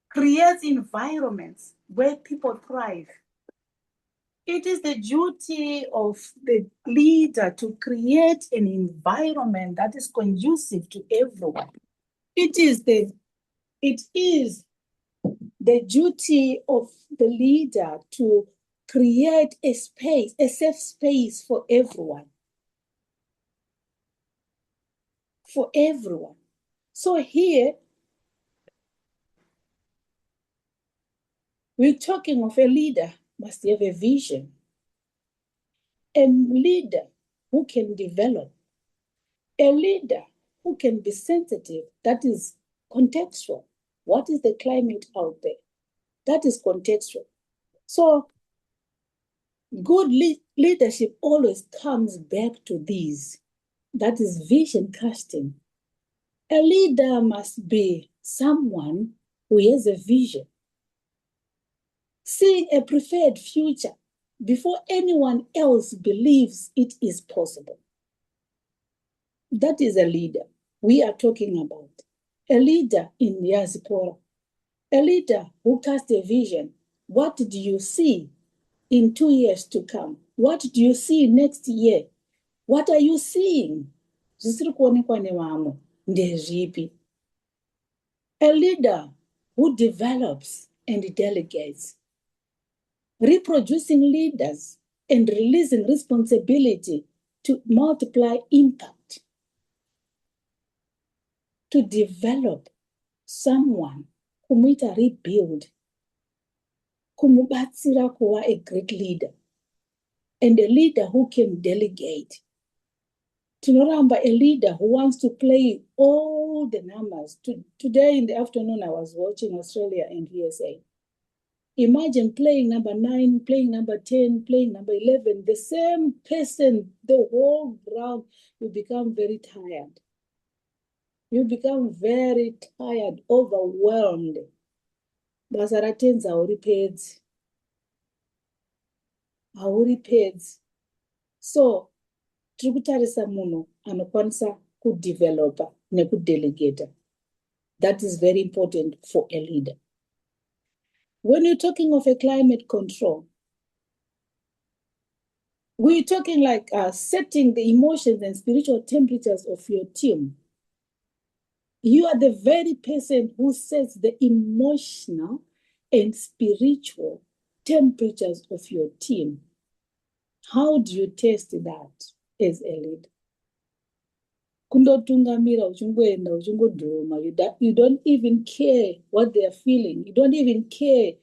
creates environments where people thrive. It is the duty of the leader to create an environment that is conducive to everyone. It is the duty of the leader to create a space, a safe space for everyone. For everyone. So here, we're talking of a leader must have a vision. A leader who can develop. A leader who can be sensitive, that is contextual. What is the climate out there? That is contextual. So good leadership always comes back to these. That is vision casting. A leader must be someone who has a vision, seeing a preferred future before anyone else believes it is possible. That is a leader we are talking about. A leader in diaspora. A leader who casts a vision. What do you see in 2 years to come? What do you see next year? What are you seeing? A leader who develops and delegates. Reproducing leaders and releasing responsibility to multiply impact. To develop someone kumuita rebuild, kumubatsira kuwa a great leader, and a leader who can delegate. Tinoramba, a leader who wants to play all the numbers. Today in the afternoon, I was watching Australia and USA. Imagine playing number 9, playing number 10, playing number 11, the same person, the whole ground, you become very tired. You become very tired, overwhelmed. Basaratenza auri peds. So, trikutarisa munhu anokwanisa kudevelopa nekudelegata. That is very important for a leader. When you're talking of a climate control, we're talking like setting the emotions and spiritual temperatures of your team. You are the very person who sets the emotional and spiritual temperatures of your team. How do you test that as a leader? You don't even care what they are feeling. You don't even care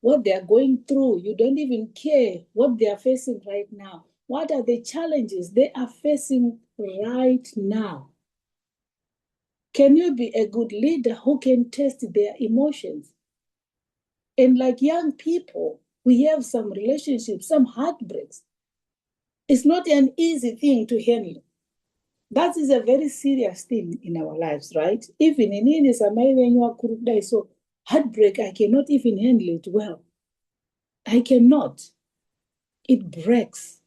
what they are going through. You don't even care what they are facing right now. What are the challenges they are facing right now? Can you be a good leader who can test their emotions? And like young people, we have some relationships, some heartbreaks. It's not an easy thing to handle. That is a very serious thing in our lives, right? Even in so heartbreak, I cannot even handle it well. I cannot. It breaks.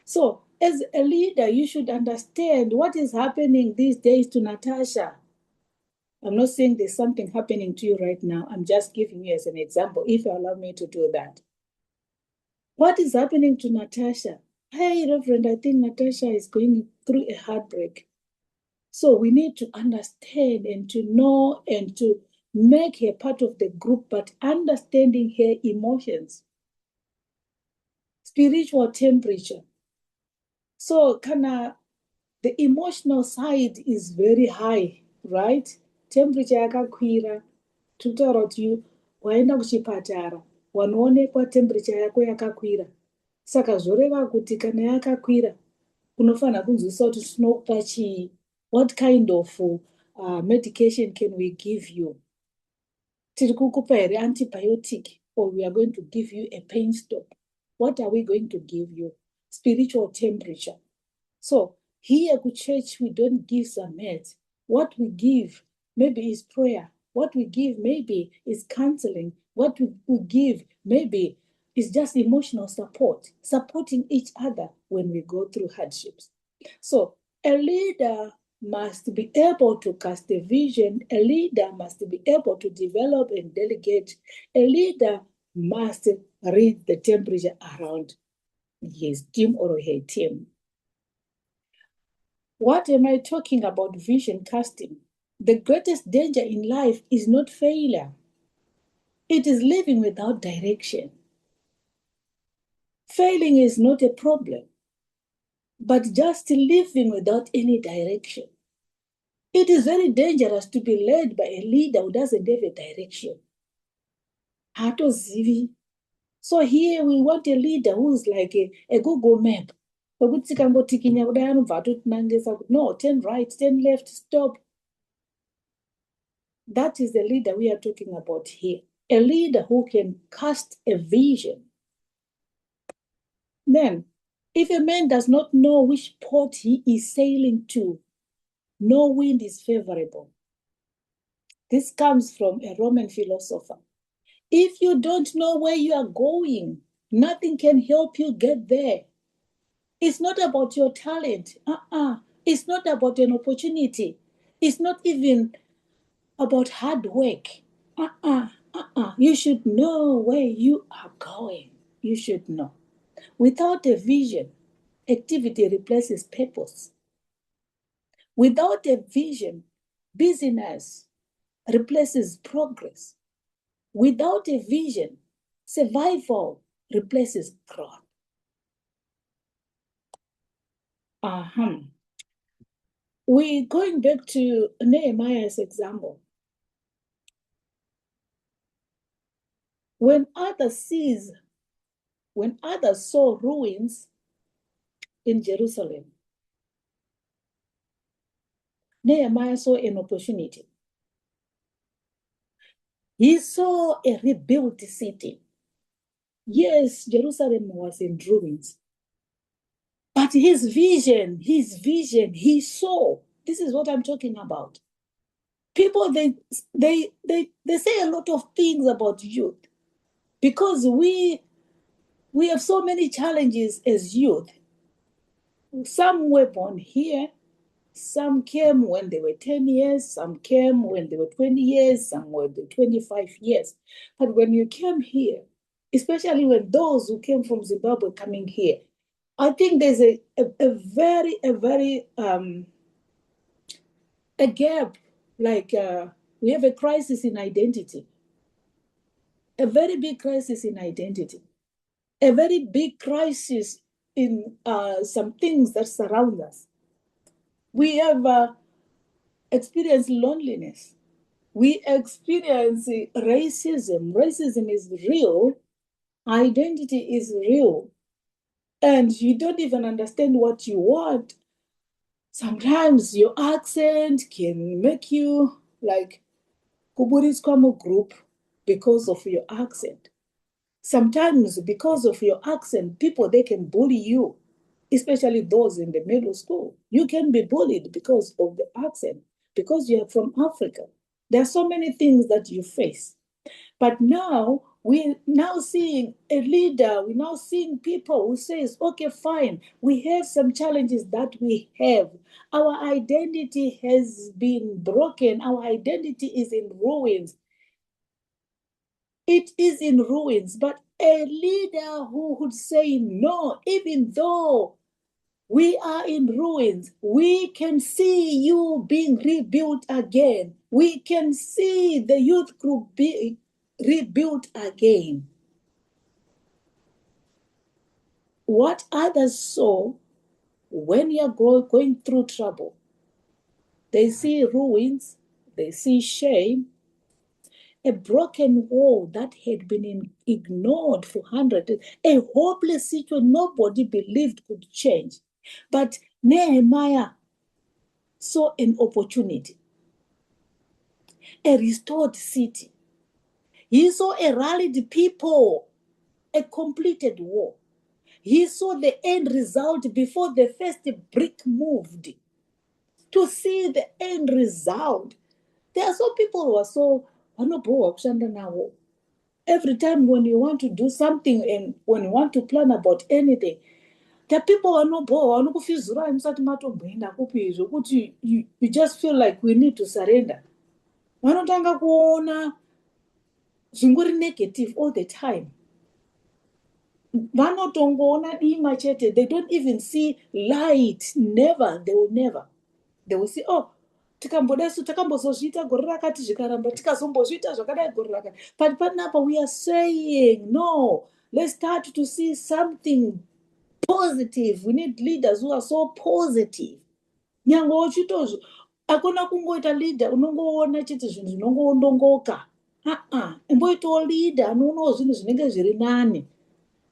So as a leader, you should understand what is happening these days to Natasha. I'm not saying there's something happening to you right now. I'm just giving you as an example, if you allow me to do that. What is happening to Natasha? Hey, Reverend, I think Natasha is going through a heartbreak. So we need to understand and to know and to make her part of the group, but understanding her emotions. Spiritual temperature. So the emotional side is very high, right? Temperature yakakwira, tutaura kuti waenda kuchipatara, wanoonekwa temperature yako yakakwira. Saka zvoreva kuti kana yakakwira, unofanira kunzwisisa kuti tinokupa chii. What kind of medication can we give you? Tiri kukupa here antibiotic, or we are going to give you a pain stop. What are we going to give you? Spiritual temperature. So here at church, we don't give some meds. What we give maybe is prayer. What we give maybe is counseling. What we give maybe is just emotional support, supporting each other when we go through hardships. So a leader must be able to cast a vision. A leader must be able to develop and delegate. A leader must read the temperature around his team or her team. What am I talking about vision casting? The greatest danger in life is not failure. It is living without direction. Failing is not a problem, but just living without any direction. It is very dangerous to be led by a leader who doesn't have a direction. So here we want a leader who's like a Google map. No, turn right, turn left, stop. That is the leader we are talking about here. A leader who can cast a vision. Then, if a man does not know which port he is sailing to, no wind is favorable. This comes from a Roman philosopher. If you don't know where you are going, nothing can help you get there. It's not about your talent. It's not about an opportunity. It's not even about hard work. You should know where you are going. You should know. Without a vision, activity replaces purpose. Without a vision, busyness replaces progress. Without a vision, survival replaces growth. We're going back to Nehemiah's example. When others saw ruins in Jerusalem, Nehemiah saw an opportunity. He saw a rebuilt city. Yes, Jerusalem was in ruins. But his vision, he saw. This is what I'm talking about. People, they say a lot of things about youth because we have so many challenges as youth. Some were born here. Some came when they were 10 years. Some came when they were 20 years. Some were 25 years. But when you came here, especially when those who came from Zimbabwe coming here, I think there's a very a gap. Like we have a crisis in identity, a very big crisis in identity, a very big crisis in some things that surround us. We have experienced loneliness. We experience racism. Racism is real. Identity is real. And you don't even understand what you want. Sometimes your accent can make you like kuburizwa group because of your accent. Sometimes because of your accent, people, they can bully you, especially those in the middle school. You can be bullied because of the accent, because you are from Africa. There are so many things that you face. But now we're now seeing a leader, we're now seeing people who says, okay, fine, we have some challenges that we have. Our identity has been broken. Our identity is in ruins. It is in ruins, but a leader who would say, no, even though we are in ruins, we can see you being rebuilt again. We can see the youth group being rebuilt again. What others saw when you're going through trouble, they see ruins, they see shame, a broken wall that had been ignored for hundreds, a hopeless situation nobody believed could change. But Nehemiah saw an opportunity, a restored city. He saw a rallied people, a completed war. He saw the end result before the first brick moved. To see the end result. There are some people who are so now. Every time when you want to do something and when you want to plan about anything, There are people who are not born, who feel zura imsati matomboenda kupi zvokuti you just feel like we need to surrender. Vanotanga kuona zvingori negative all the time. Vanotongoona dima chete. They don't even see light. Never. They will never. They will see, oh, takambozozviita gore rakati zvikaramba tikazombozviita zvakadai gore rakati. But panapa we are saying, no, let's start to see something positive. We need leaders who are so positive. Nyange uchitozvo akuna kungoita leader unongoona chete zvinhu zvinongoondongoka. Imboitawo leader anoonawo zvinhu zvinenge zviri nani.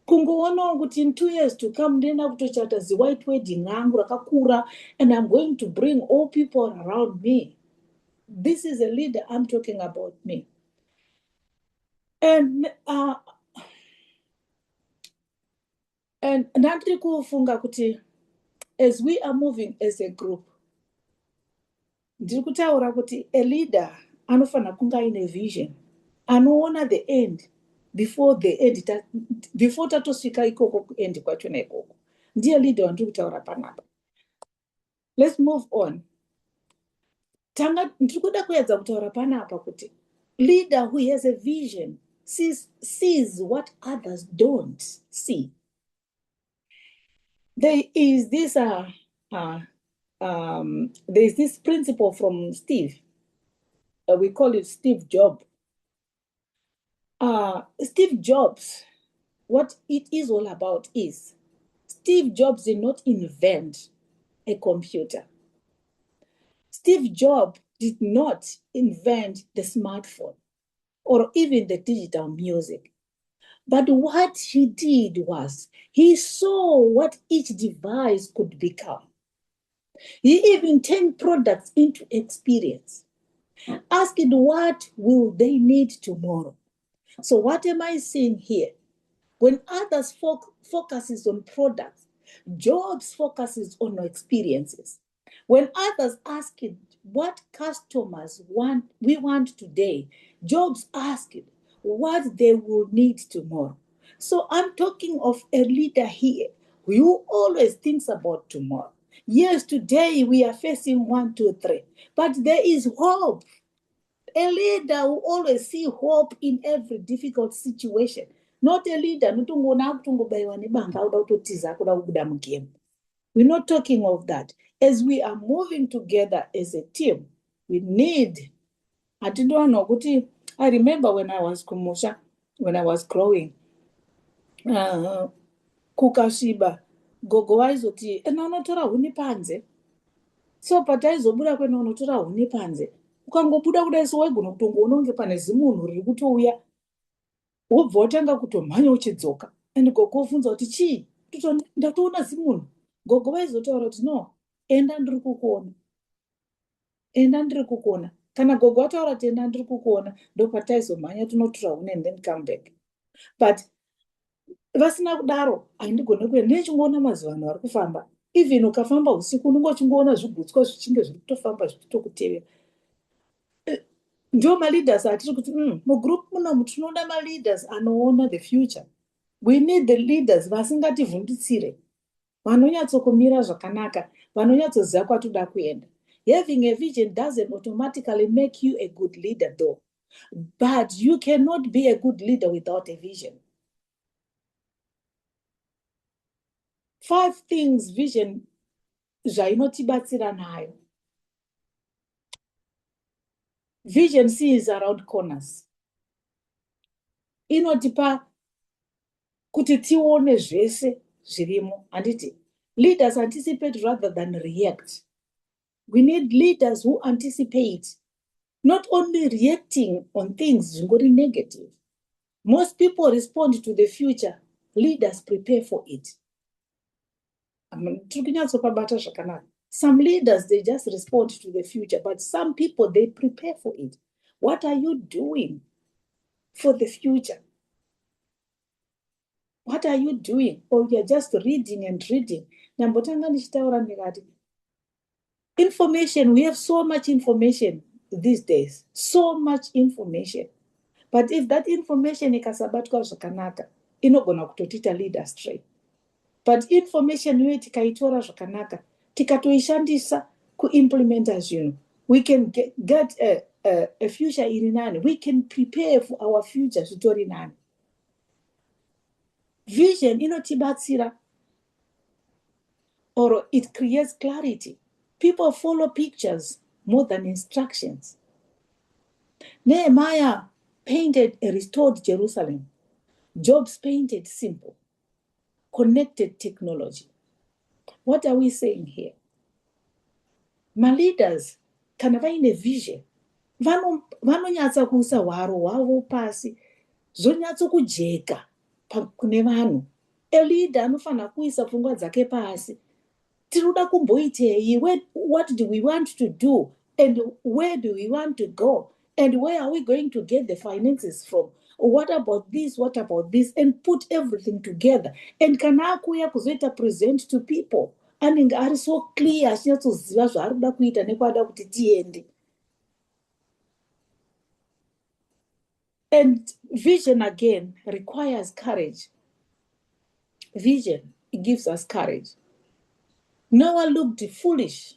Kungoona kuti in 2 years to come ndina kutochata white wedding rangu rakakura, and I'm going to bring all people around me. This is a leader. I'm talking about me. And ndandiri kufunga kuti as we are moving as a group, ndiri kutaura kuti a leader anofana kunga aine vision, anoona the end before the end, before tatosvika ikoko kuend kwachona ikoko. Ndiye leader wandiri kutaura panapa. Let's move on. Ndiri kuda kuedza kutaura panapa kuti leader who has a vision sees what others don't see. There is this there's this principle from Steve. We call it Steve Jobs. Steve Jobs, what it is all about is Steve Jobs did not invent a computer. Steve Jobs did not invent the smartphone or even the digital music. But what he did was he saw what each device could become. He even turned products into experience. Asked what will they need tomorrow? So what am I saying here? When others focuses on products, Jobs focuses on experiences. When others ask what customers we want today, Jobs asked what they will need tomorrow. So I'm talking of a leader here who always thinks about tomorrow. Yes, today we are facing 1, 2, 3, but there is hope. A leader who always see hope in every difficult situation. Not a leader. We're not talking of that. As we are moving together as a team, we need. I remember when I was kumusha, when I was growing, kukashiba, gogo waizoti, unotora huni panze. So pataizobuda kwena unotora huni panze. Ukangobuda kudai sewaigona kutongoona kunge pane zimunhu riri kutouya, wobva watanga kutomhanya uchidzoka. And gogo obvunza kuti chii? Ndatoona zimunhu. Gogo vaizotaura kuti no, enda ndiri kukuona. Enda ndiri kukuona. Kana gogo wataura kuti enda ndiri kukuona, ndopataizomhanya tinotora huni and then come back. But vasina kudaro handigone kuenda. Ndichingoona mazuva ano ari kufamba. Even ukafamba usiku unongochingoona zvigutswa zvichinge zviri kutofamba zvichitokutevera. Ndio ma-leaders atiri kuti mugroup munomu tinoda ma-leaders anoona the future. We need the leaders vasingativhunditsire, vanonyatsokumira zvakanaka, vanonyatsoziva kwatoda kuenda. Having a vision doesn't automatically make you a good leader though. But you cannot be a good leader without a vision. 5 things vision zvainotibatsira nayo. Vision sees around corners. Inotipa kuti tione zvese zvirimo. Anditi, leaders anticipate rather than react. We need leaders who anticipate, not only reacting on things zvingori negative. Most people respond to the future. Leaders prepare for it. Some leaders, they just respond to the future, but some people, they prepare for it. What are you doing for the future? What are you doing? Or you're just reading and reading. Information, we have so much information these days. So much information. But if that information ikasabatwa zvakanaka, inogona kutotita lead astray. but information iyoyo tikaitora zvakanaka tikatoishandisa kuimplementa zvinhu, we can get a future iri nani. We can prepare for our future zvitori nani. Vision inotibatsira, or it creates clarity. People follow pictures more than instructions. Nehemiah painted a restored Jerusalem. Jobs painted simple, connected technology. What are we saying here? My leaders, kana vaine vision, vanonyatsa kuisa hwaro hwavo pasi, zvonyatso kujeka kune vanhu. A leader anofanira kuisa pfungwa dzake pasi. Tiruda kumboitei? What do we want to do? And where do we want to go? And where are we going to get the finances from? What about this? What about this? And put everything together. And kana akuya kuzoita present to people, anenge ari so clear, achinatsoziva zvaari kuda kuita nekwada kuti tiende. And vision again requires courage. Vision, it gives us courage. Noah looked foolish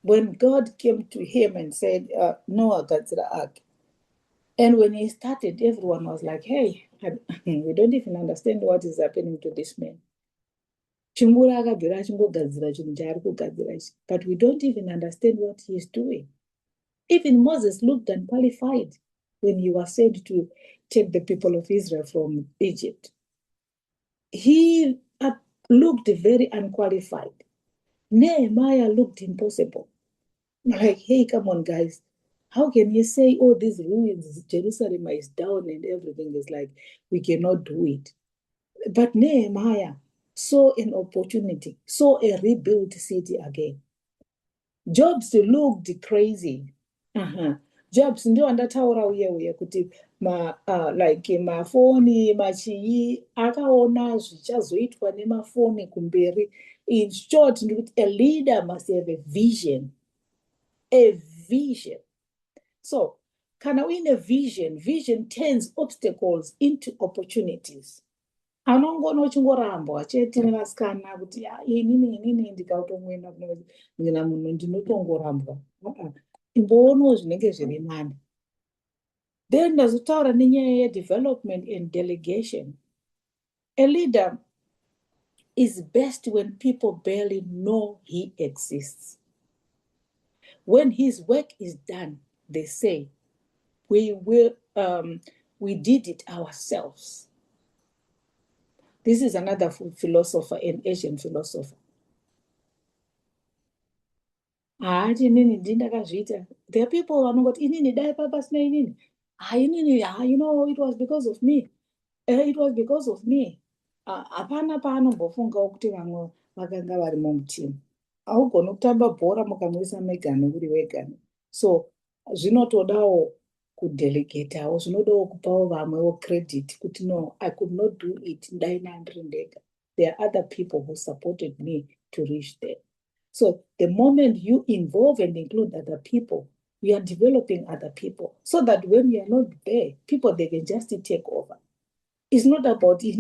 when God came to him and said, Noah, gadzira ark. And when he started, everyone was like, hey, we don't even understand what is happening to this man. But we don't even understand what he is doing. Even Moses looked unqualified when he was sent to take the people of Israel from Egypt. He looked very unqualified. Nehemiah looked impossible. Like, hey, come on, guys. How can you say, oh, these ruins, Jerusalem is down and everything is like, we cannot do it? But Nehemiah saw an opportunity, saw a rebuilt city again. Jobs looked crazy. Jobs ndio andataura uye kuti like mafoni machii akaona zvichazoitwa nemafoni kumberi. In short, a leader must have a vision. A vision. So, kana uine vision, vision turns obstacles into opportunities. Anongona uchingorambwa achete nevasikana kuti inini ndikautomwena kuna munhu ndinotongorambwa. Imboonawo zvinenge zviri nani. Then ndazotaura nenyaya yedevelopment and delegation. A leader is best when people barely know he exists. When his work is done, they say, we did it ourselves. This is another philosopher, an Asian philosopher. There are people who are not inini dai papa sina inini. You know, it was because of me. It was because of me. Apana paanobofunga kuti vamwe vakanga vari mumutimu. Haugoni kutamba bhora mukamuisa megani uri wegani. So zvinotodawo kudelegatawo, zvinodawo kupawo vamwewo credit kuti no, I could not do it ndaina ndiri ndega. There are other people who supported me to reach there. So the moment you involve and include other people, you are developing other people so that when you are not there, people, they can just take over. It's not about it's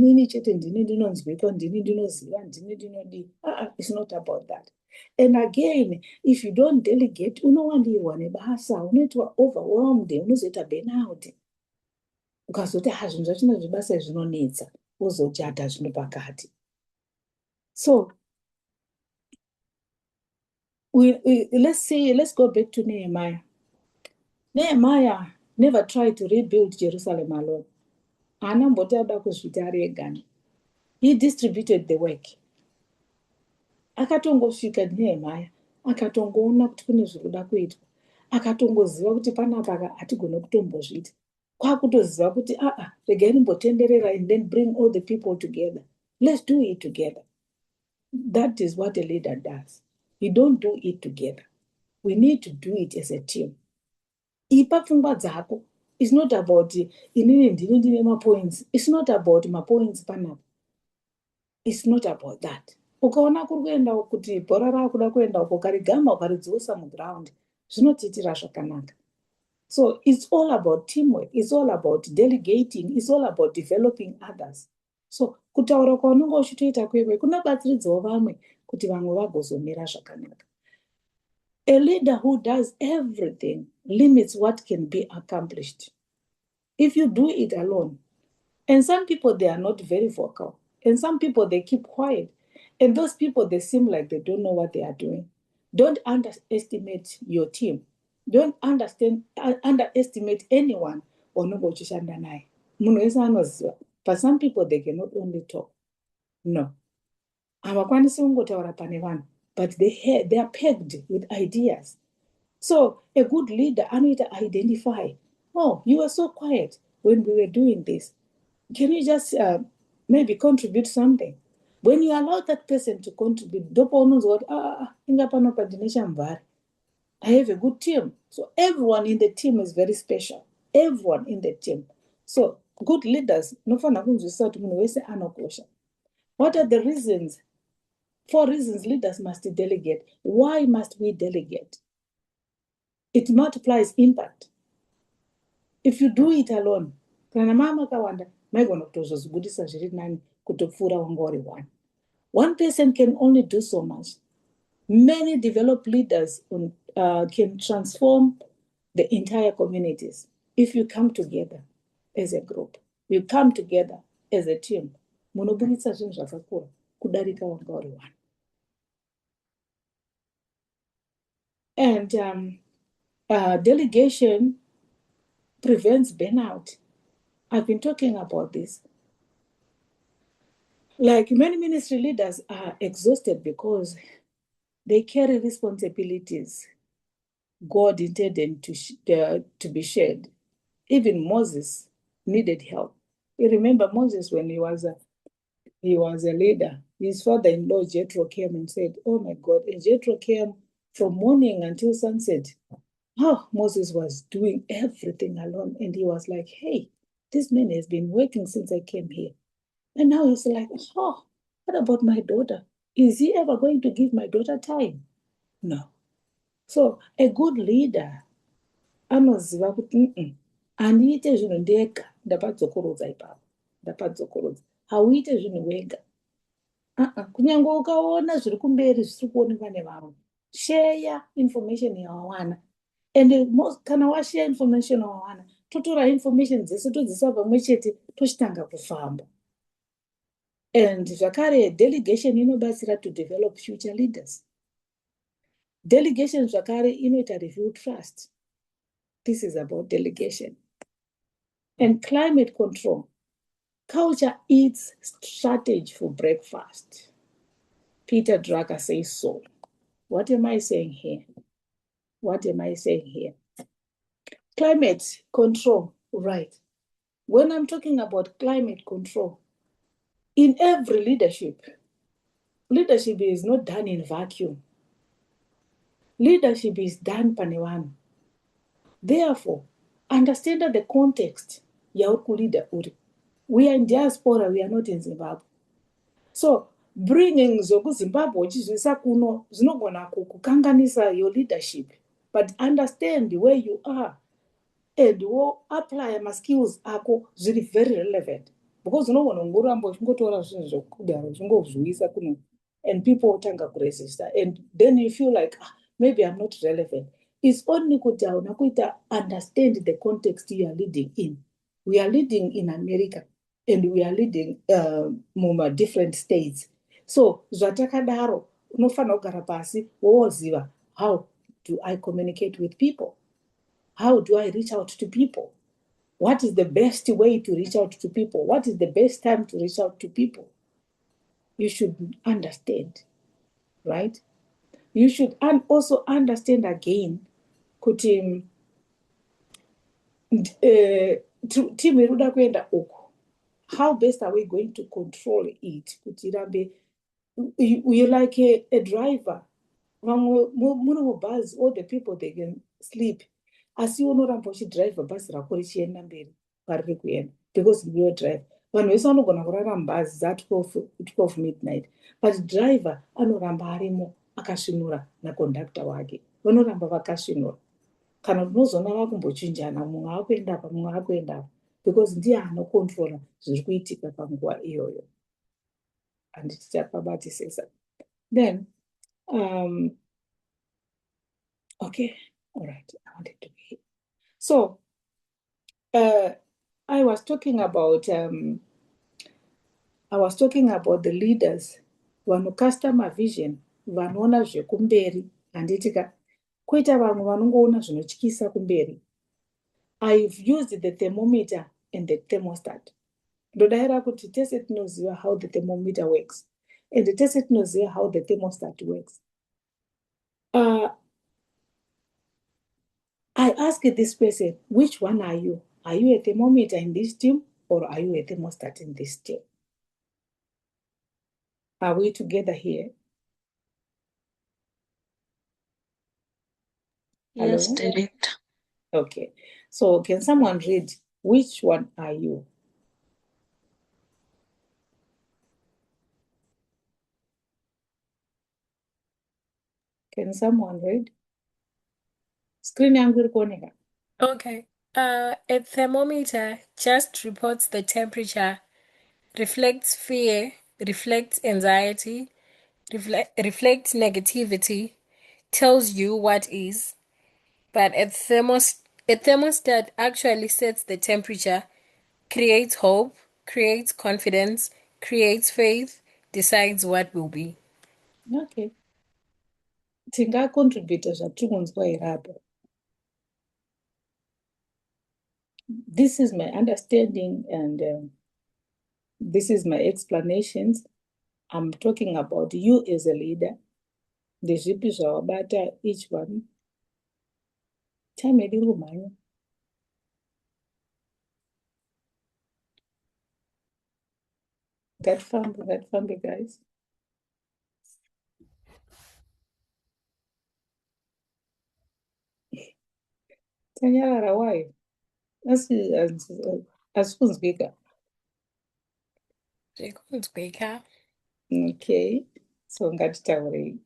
not about that. And again, if you don't delegate, overwhelmed, burnout. So let's go back to Nehemiah. Nehemiah never tried to rebuild Jerusalem alone. He distributed the work. Akatongosvika Nehemiah, akatongoona kuti kune zvinoda kuitwa, akatongoziva kuti panapa hatigona kutombozviita. Kwakutoziva kuti regai nimbotenderera and then bring all the people together. Let's do it together. That is what a leader does. We don't do it together. We need to do it as a team. Ipa pfungwa dzako. It's not about inini ndine mapoints. It's not about mapoints panapa. It's not about that. Ukaona kuri kuenda kuti bhora rakuda kuenda uko karigama ukaridzosa muground, zvinotiitira zvakanaka. So it's all about teamwork. It's all about delegating. It's all about developing others So kutaura kwaunenge uchitoita kwekwe kunobatsiridzawo vamwe kuti vamwe vagozomira zvakanaka. A leader who does everything limits what can be accomplished. If you do it alone, and some people, they are not very vocal, and some people, they keep quiet, and those people, they seem like they don't know what they are doing. Don't underestimate your team. Don't underestimate anyone ononge uchishanda naye. Munhu wese anoziva. But some people, they cannot only talk. No. Havakwanisi kungotaura pane vanhu, but they are pegged with ideas. So a good leader, anoita identify. Oh, you were so quiet when we were doing this. Can you just maybe contribute something? When you allow that person to contribute, I have a good team. So everyone in the team is very special. Everyone in the team. So good leaders, what are the reasons? 4 reasons leaders must delegate. Why must we delegate? It multiplies impact. If you do it alone, one person can only do so much. Many developed leaders can transform the entire communities if you come together as a group. You come together as a team. And delegation prevents burnout. I've been talking about this. Like many ministry leaders are exhausted because they carry responsibilities God intended to be shared. Even Moses needed help. You remember Moses when he was a leader. His father-in-law Jethro came and said, "Oh my God!" And Jethro came from morning until sunset. Oh, Moses was doing everything alone, and he was like, "Hey, this man has been working since I came here." And now he's like, "Oh, what about my daughter? Is he ever going to give my daughter time?" No. So a good leader anoziva kuti handiite zvinhu ndega, ndapadzokorodza ipapo, ndapadzokorodza. Hauite zvinhu wega. Kunyange ukaona zviri kumberi zvisiri kuonekwa nevamwe, share information yawawana. And kana washare information yawawana, totora information dzese todzisa pamwe chete tochitanga kufamba. And zvakare delegation inobatsira to develop future leaders. Delegation zvakare inoita reveal trust. This is about delegation. And climate control. Culture eats strategy for breakfast. Peter Drucker says so. What am I saying here? What am I saying here? Climate control, right. When I'm talking about climate control, in every leadership is not done in vacuum. Leadership is done panewano. Therefore, understand the context ya leader uri. We are in diaspora, we are not in Zimbabwe. So, bringing Zimbabwe uchizvisa kuno zinogona kukanganisa your leadership, but understand where you are and apply my skills ako zviri very relevant, because unogona ngoramba uchingotora zvinhu zvokudaro zvingozvisa kuno and people otanga kuresista, and then you feel like maybe I'm not relevant. It's only kuti hauna kuita understand the context you are leading in. We are leading in America and we are leading muma different states. So zvatakadaro unofanira kugara pasi woziva, how do I communicate with people? How do I reach out to people? What is the best way to reach out to people? What is the best time to reach out to people? You should understand, right? You should also understand again, kuti team iruda kuenda uko. How best are we going to control it? You like a driver. Bus, all the people, they can sleep. As you know, drive a bus, because you drive. When we saw bus at 12 midnight, but driver, anoramba harimo akashinura na conductor wake. Vanoramba vakashinura. Kana unozona vakumbochinjana, mumwe akuenda apa, mumwe akuenda apa. because ndiye anokontrola zviri kuitika panguva iyoyo. Handiti tapabatisisa. Then, okay, all right, I wanted to be. So, I was talking about the leaders, customer vision, vanoona zvekumberi, handitika kuita vamwe vanongoona zvinotyisa kumberi. I've used the thermometer and the thermostat. Ndodaira kuti tese tinoziva how the thermometer works, and tese tinoziva how the thermostat works. I asked this person, which one are you? Are you a thermometer in this team, or are you a thermostat in this team? Are we together here? Yes, Hello? Director. Okay. So can someone read, which one are you? Can someone read? Screen yangu iri kuoneka. Okay. A thermometer just reports the temperature, reflects fear, reflects anxiety, reflects negativity, tells you what is. But a thermostat actually sets the temperature, creates hope, creates confidence, creates faith, decides what will be. Okay. Tingacontribute zvatirikunzwa here apo. This is my understanding, and this is my explanations. I'm talking about you as a leader. Ndezvipi zvawabata each one. Time yedu iri kumhanya. Ngatifambe guys. Tanyarara, why? Asikunzwika. Zvekunzwika. Okay, so ngatitaurei.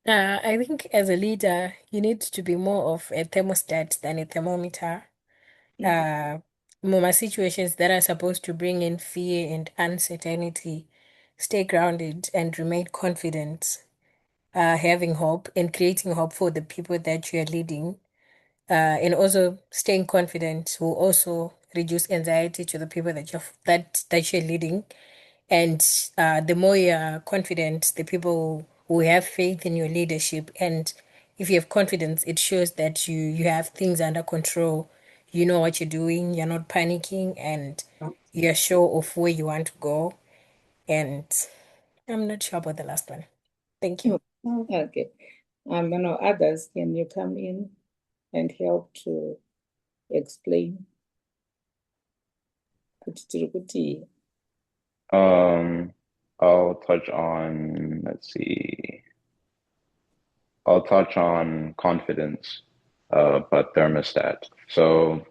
I think as a leader, you need to be more of a thermostat than a thermometer. More situations that are supposed to bring in fear and uncertainty, stay grounded and remain confident, having hope and creating hope for the people that you are leading. And also staying confident will also reduce anxiety to the people that you're leading. And the more you're confident, the people will have faith in your leadership. And if you have confidence, it shows that you have things under control. You know what you're doing, you're not panicking, and you're sure of where you want to go. And I'm not sure about the last one. Thank you. Okay. Others, can you come in and help to explain? I'll touch on, let's see, I'll touch on confidence, but thermostat. So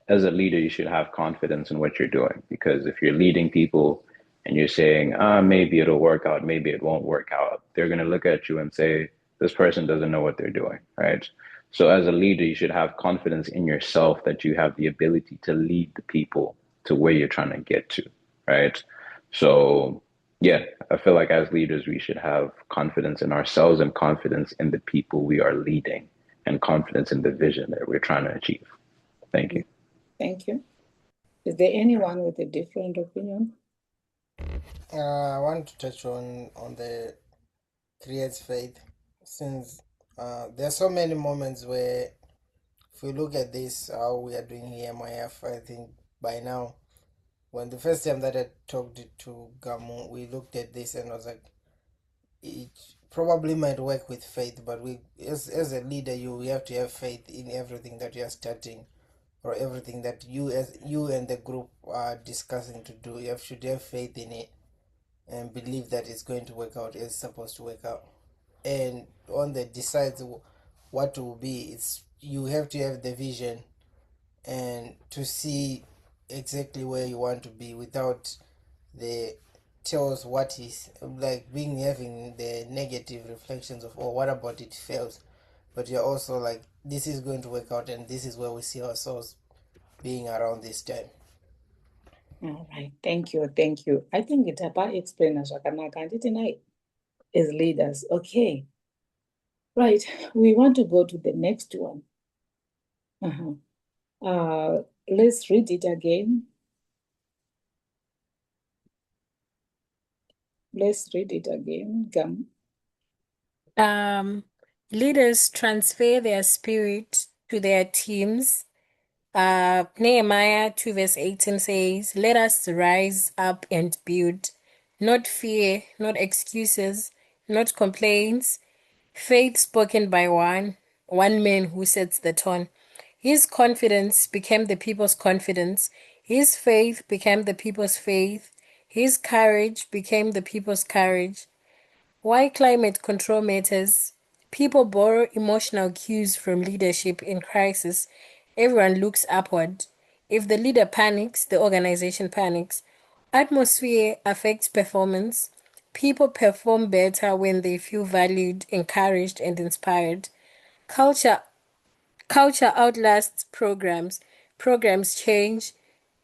as a leader, you should have confidence in what you're doing, because if you're leading people and you're saying, maybe it'll work out, maybe it won't work out, they're going to look at you and say, this person doesn't know what they're doing, right? So as a leader, you should have confidence in yourself that you have the ability to lead the people to where you're trying to get to, right? So yeah, I feel like as leaders, we should have confidence in ourselves and confidence in the people we are leading and confidence in the vision that we're trying to achieve. Thank you. Thank you. Is there anyone with a different opinion? I want to touch on the creates faith, since there are so many moments where, if we look at this, how we are doing here MIF, I think by now, when the first time that I talked to Gamu, we looked at this and was like, it probably might work with faith, but we, as a leader, you have to have faith in everything that you are starting, or everything that you and the group are discussing to do. You should have faith in it and believe that it's going to work out as it's supposed to work out. And on the decides what will be, it's, you have to have the vision and to see exactly where you want to be without the tells what is, like being having the negative reflections of, oh, what about it fails. but you're also like, this is going to work out, and this is where we see ourselves being around this time. All right, thank you, thank you. I think it's about explain zvakanaka handiti as leaders. Okay, right. We want to go to the next one. Let's read it again. Let's read it again. Leaders transfer their spirit to their teams. Nehemiah 2 verse 18 says, "Let us rise up and build, not fear, not excuses, not complaints. Faith spoken by one man who sets the tone. His confidence became the people's confidence. His faith became the people's faith. His courage became the people's courage." Why climate control matters? People borrow emotional cues from leadership in crisis. Everyone looks upward. If the leader panics, the organization panics. Atmosphere affects performance. People perform better when they feel valued, encouraged, and inspired. Culture culture outlasts programs. Programs change,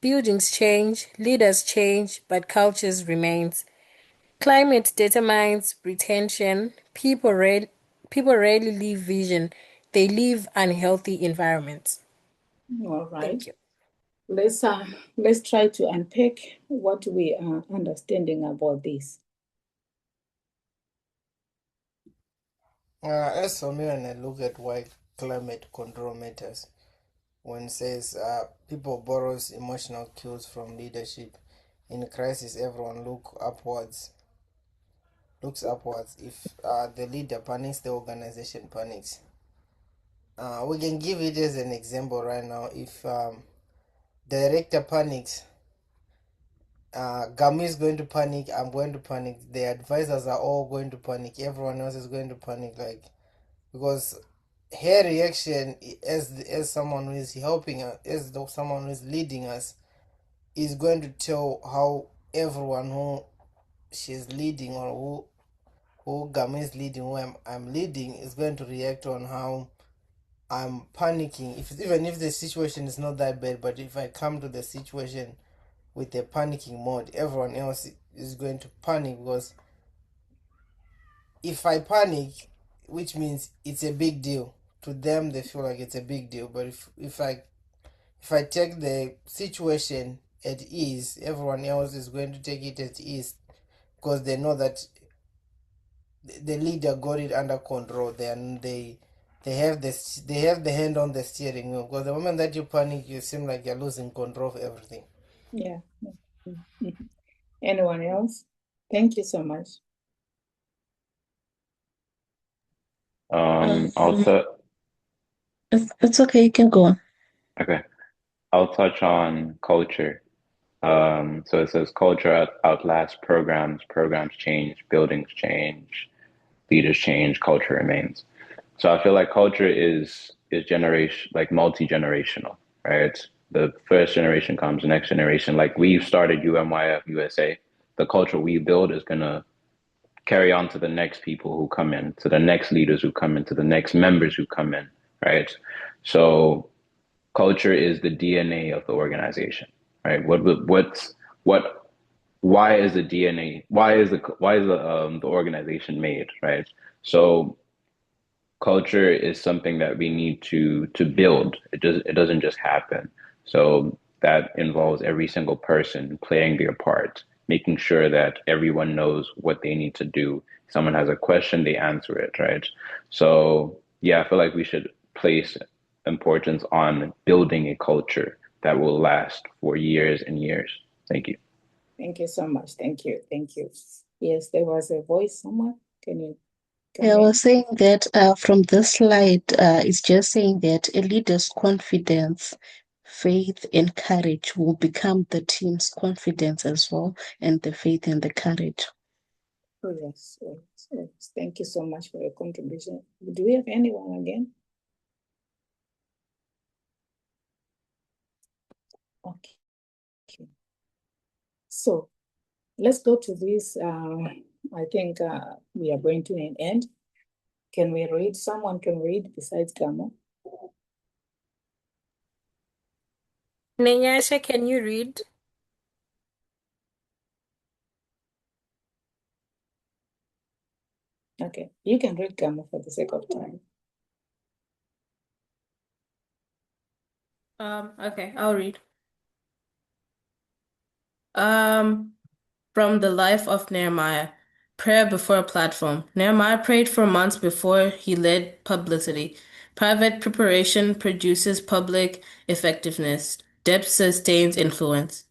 buildings change, leaders change, but cultures remains. Climate determines retention. People rarely leave vision. They leave unhealthy environments. All right. Thank you. Let's try to unpack what we are understanding about this. As for me, when I look at why climate control matters, when it says people borrows emotional cues from leadership in crisis, everyone looks upwards. If the leader panics, the organization panics. We can give it as an example right now. If director panics, Gami is going to panic, I'm going to panic, the advisors are all going to panic, everyone else is going to panic, like, because her reaction as someone who is helping us, someone who is leading us, is going to tell how everyone who she's leading, or who Gami is leading, who I'm leading, is going to react on how I'm panicking. Even if the situation is not that bad, but if I come to the situation with a panicking mode, everyone else is going to panic, because if I panic, which means it's a big deal to them, they feel like it's a big deal. But if I take the situation at ease, everyone else is going to take it at ease, because they know that the leader got it under control. They have the hand on the steering wheel, because the moment that you panic, you seem like you're losing control of everything. Yeah. Anyone else? Thank you so much. I'll touch. It's okay, you can go on. Okay, I'll touch on culture. So it says culture outlasts programs. Programs change, buildings change, leaders change, culture remains. So I feel like culture is generation, like multi-generational, right? The first generation comes, the next generation. Like we've started Umyf-Usa, the culture we build is gonna carry on to the next people who come in, to the next leaders who come in, to the next members who come in, right? So culture is the DNA of the organization, right? What why is the DNA? Why is the organization made, right? So culture is something that we need to build. It doesn't just happen. So that involves every single person playing their part, making sure that everyone knows what they need to do. Someone has a question, they answer it, right? So yeah, I feel like we should place importance on building a culture that will last for years and years. Thank you. Thank you so much. Thank you. Thank you. Yes, there was a voice somewhere. Can you come I in? was saying that from this slide, it's just saying that a leader's confidence, faith, and courage will become the team's confidence as well, and the faith and the courage. Oh, yes, yes, yes. Thank you so much for your contribution. Do we have anyone again? Okay. So let's go to this. I think we are going to an end. Can we read? Someone can read besides Gamo? Nenyasha, can you read? Okay, you can read Gamo for the sake of time. Okay, I'll read. From the life of Nehemiah. Prayer before a platform. Nehemiah prayed for months before he led publicity. Private preparation produces public effectiveness. Depth sustains influence.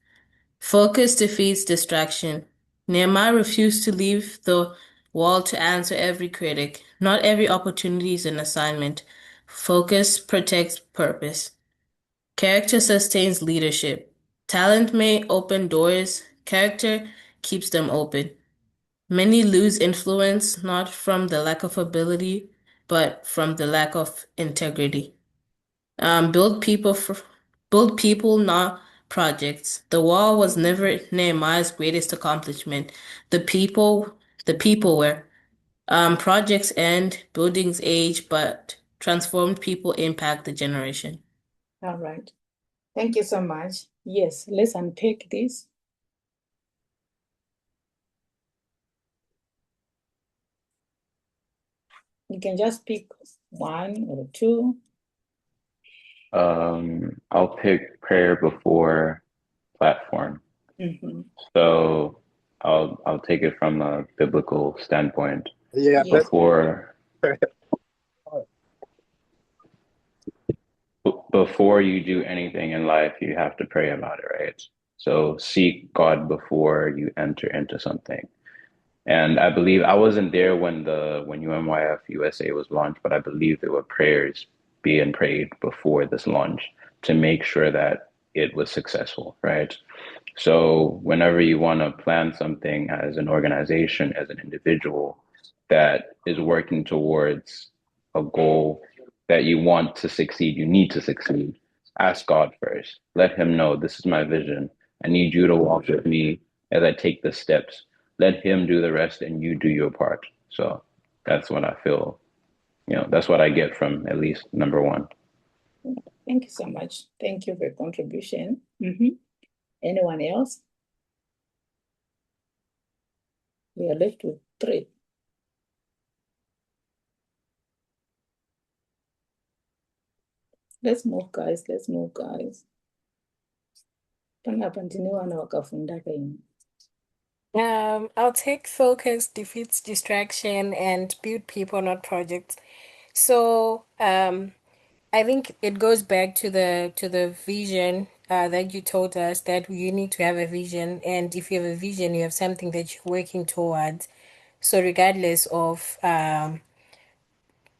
Focus defeats distraction. Nehemiah refused to leave the wall to answer every critic. Not every opportunity is an assignment. Focus protects purpose. Character sustains leadership. Talent may open doors, character keeps them open. Many lose influence not from the lack of ability, but from the lack of integrity. Um, build people for, build people, not projects. The wall was never Nehemiah's greatest accomplishment. The people, the people were. Projects end, buildings age, but transformed people impact the generation. All right. Thank you so much. Yes, let's unpack this. You can just pick one or two. I'll pick prayer before platform. Mm-hmm. So I'll take it from a biblical standpoint. Yeah, Yes. Before you do anything in life, you have to pray about it, right? So seek God before you enter into something. And I believe I wasn't there when Umyf-Usa was launched, but I believe there were prayers being prayed before this launch to make sure that it was successful, right? So whenever you want to plan something as an organization, as an individual that is working towards a goal that you want to succeed, you need to succeed. Ask God first. Let him know this is my vision. I need you to walk with me as I take the steps. Let him do the rest and you do your part. So that's what I feel, that's what I get from at least number one. Thank you so much. Thank you for your contribution. Mm-hmm. Anyone else? We are left with three. Let's move, guys. Let's move, guys. I'll take focus defeats distraction and build people, not projects. So, I think it goes back to the vision that you told us that you need to have a vision, and if you have a vision, you have something that you're working towards. So, regardless of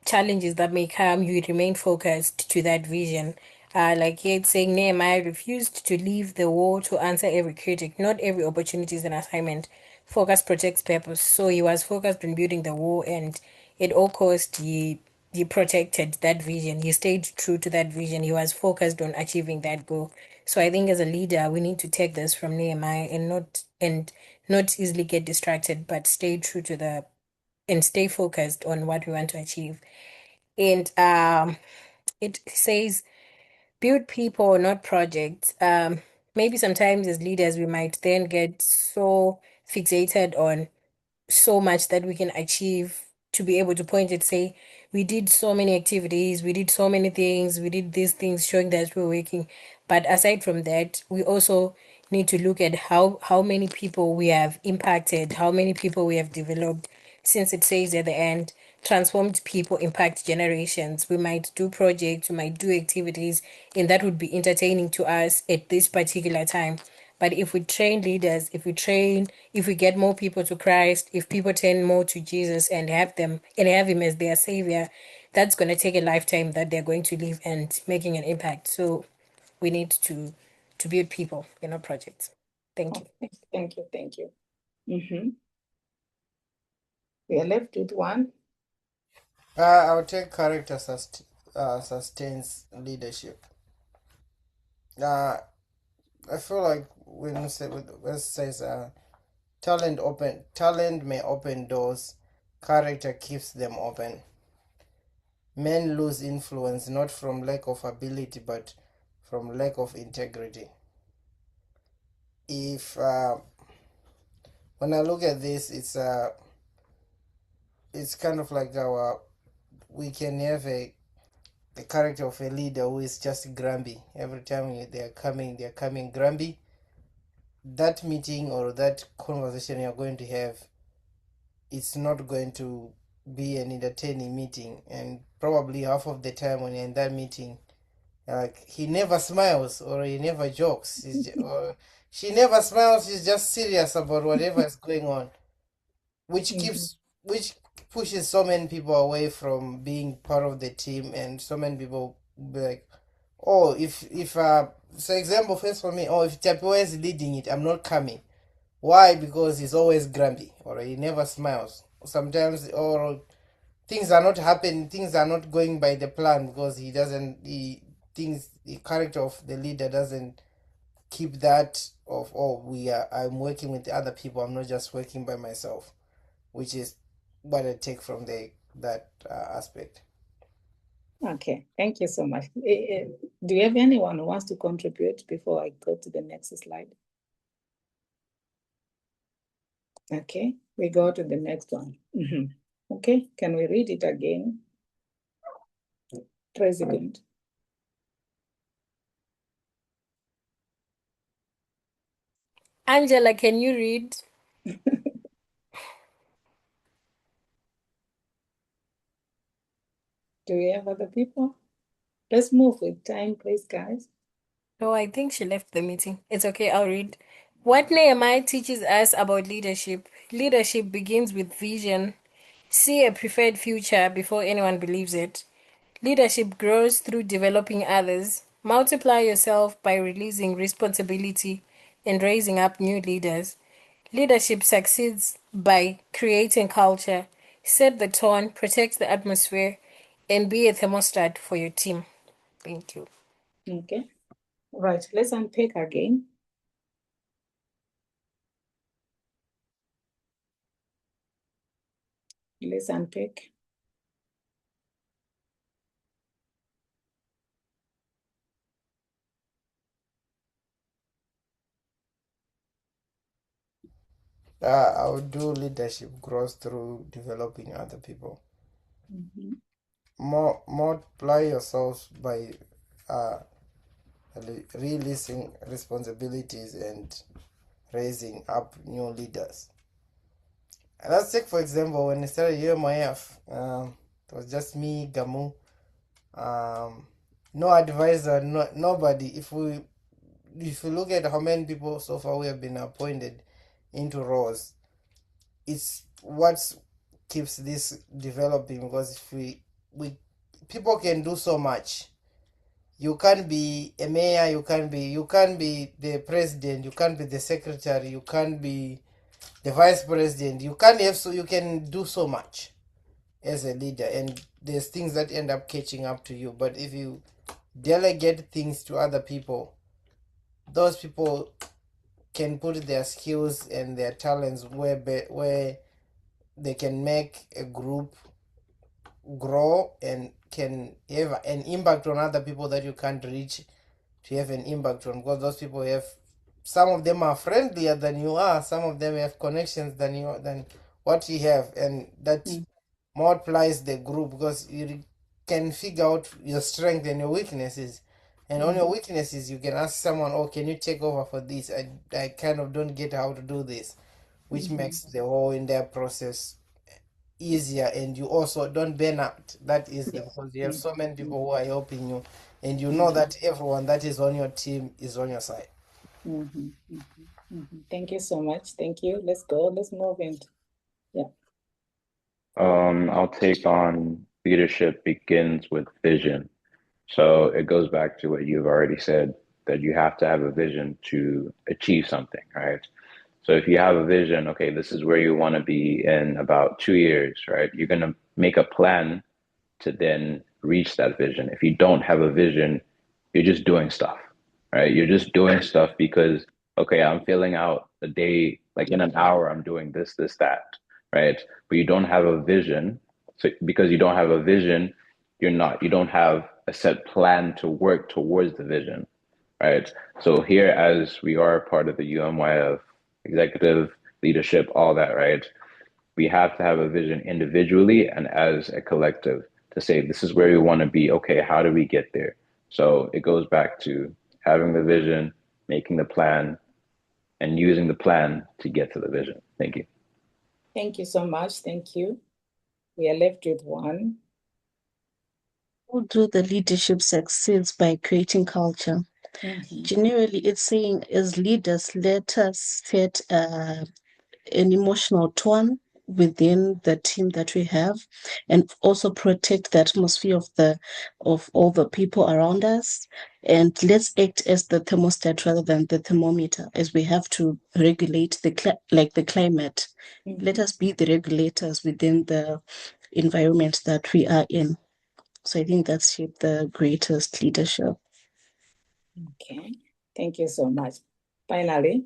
challenges that may come, you remain focused to that vision. Like here it's saying, Nehemiah refused to leave the war to answer every critic. Not every opportunity is an assignment. Focus protects purpose. So he was focused on building the war, and at all cost, he protected that vision. He stayed true to that vision. He was focused on achieving that goal. So I think as a leader, we need to take this from Nehemiah and not easily get distracted, but stay true to the and stay focused on what we want to achieve. And it says build people, not projects. Maybe sometimes as leaders, we might then get so fixated on so much that we can achieve to be able to point and say, we did so many activities, we did so many things, we did these things showing that we're working. But aside from that, we also need to look at how many people we have impacted, how many people we have developed, since it says at the end, transformed people impact generations. We might do projects, we might do activities, and that would be entertaining to us at this particular time. But if we train leaders, if we get more people to Christ, if people turn more to Jesus and have him as their savior, that's going to take a lifetime that they're going to live and making an impact. So we need to build people, projects. Thank you. Thank you. Thank you. Mm-hmm. We are left with one. I would take character sustains leadership. I feel like when it says talent may open doors, character keeps them open. men lose influence not from lack of ability but from lack of integrity. If when I look at this, it's kind of like our we can have a character of a leader who is just grumpy every time they're coming grumpy. That meeting or that conversation you're going to have, it's not going to be an entertaining meeting, and probably half of the time when you're in that meeting, like he never smiles or he never jokes, or she never smiles, she's just serious about whatever is going on, which Mhm. keeps which pushes so many people away from being part of the team, and so many people be like, oh, if so example first for me, oh, if Tapua is leading it, I'm not coming. Why? Because he's always grumpy or he never smiles sometimes, or things are not happening, things are not going by the plan because he doesn't he things the character of the leader doesn't keep that of, oh, I'm working with other people, I'm not just working by myself, which is what I take from that aspect. Okay, thank you so much. Do you have anyone who wants to contribute before I go to the next slide? Okay, we go to the next one. Okay, can we read it again? President. Angela, can you read? Do we have other people? Let's move with time, please, guys. Oh, I think she left the meeting. It's okay, I'll read. What Nehemiah teaches us about leadership. Leadership begins with vision. See a preferred future before anyone believes it. Leadership grows through developing others. Multiply yourself by releasing responsibility and raising up new leaders. Leadership succeeds by creating culture. Set the tone, protect the atmosphere, and be a thermostat for your team. Thank you. Okay, right, let's unpack again. Let's unpack. I would do leadership grows through developing other people. Mhm. Multiply yourselves by uh, releasing responsibilities and raising up new leaders. And let's take for example when I started UMIF, it was just me, Gamu, no advisor, nobody. If you look at how many people so far we have been appointed into roles, it's what keeps this developing, because if we people can do so much. You can't be a mayor, you can't be the president, you can't be the secretary, you can't be the vice president, you can't have, so you can do so much as a leader, and there's things that end up catching up to you. But if you delegate things to other people, those people can put their skills and their talents where they can make a group grow and can have an impact on other people that you can't reach to have an impact on, because those people have, some of them are friendlier than you are, some of them have connections than what you have, and that Mm. multiplies the group because you can figure out your strength and your weaknesses, and on your weaknesses you can ask someone, oh, can you take over for this, I kind of don't get how to do this, which Mhm. makes the whole entire process easier, and you also don't burn out. That is the, because you have so many Mhm. people who are helping you, and you know Mhm. that everyone that is on your team is on your side. Mhm. Mhm. Mhm. Thank you so much. Thank you. Let's go. Let's move into. Yeah. I'll take on leadership begins with vision. So it goes back to what you've already said, that you have to have a vision to achieve something, right? So if you have a vision, okay, this is where you want to be in about 2 years, right? You're going to make a plan to then reach that vision. If you don't have a vision, you're just doing stuff, right? You're just doing stuff because, okay, I'm filling out a day, like in an hour, I'm doing this, that, right? But you don't have a vision. So because you don't have a vision, you don't have a set plan to work towards the vision, right? So here, as we are part of the UMYF executive leadership, all that, right? We have to have a vision individually and as a collective to say, this is where we want to be. Okay, how do we get there? So it goes back to having the vision, making the plan, and using the plan to get to the vision. Thank you. Thank you so much. Thank you. We are left with one. How do the leadership succeeds by creating culture? Generally, it's saying as leaders, let us set an emotional tone within the team that we have, and also protect the atmosphere of all the people around us. And let's act as the thermostat rather than the thermometer, as we have to regulate the climate. Let us be the regulators within the environment that we are in. So I think that's the greatest leadership. Okay, thank you so much. Finally,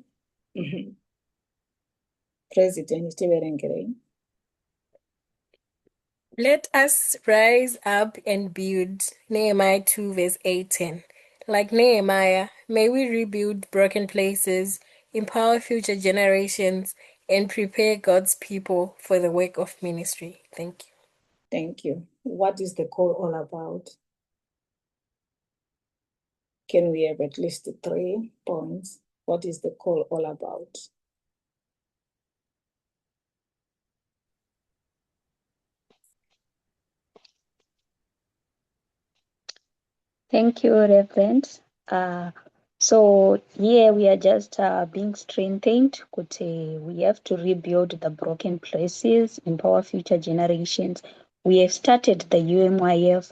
President Tiberengere. Let us rise up and build. Nehemiah 2 verse 18. Like Nehemiah, may we rebuild broken places, empower future generations, and prepare God's people for the work of ministry. Thank you. Thank you. What is the call all about? Can we have at least 3 points? What is the call all about? Thank you, Reverend. So here we are just being strengthened. We have to rebuild the broken places, empower future generations. We have started the UMYF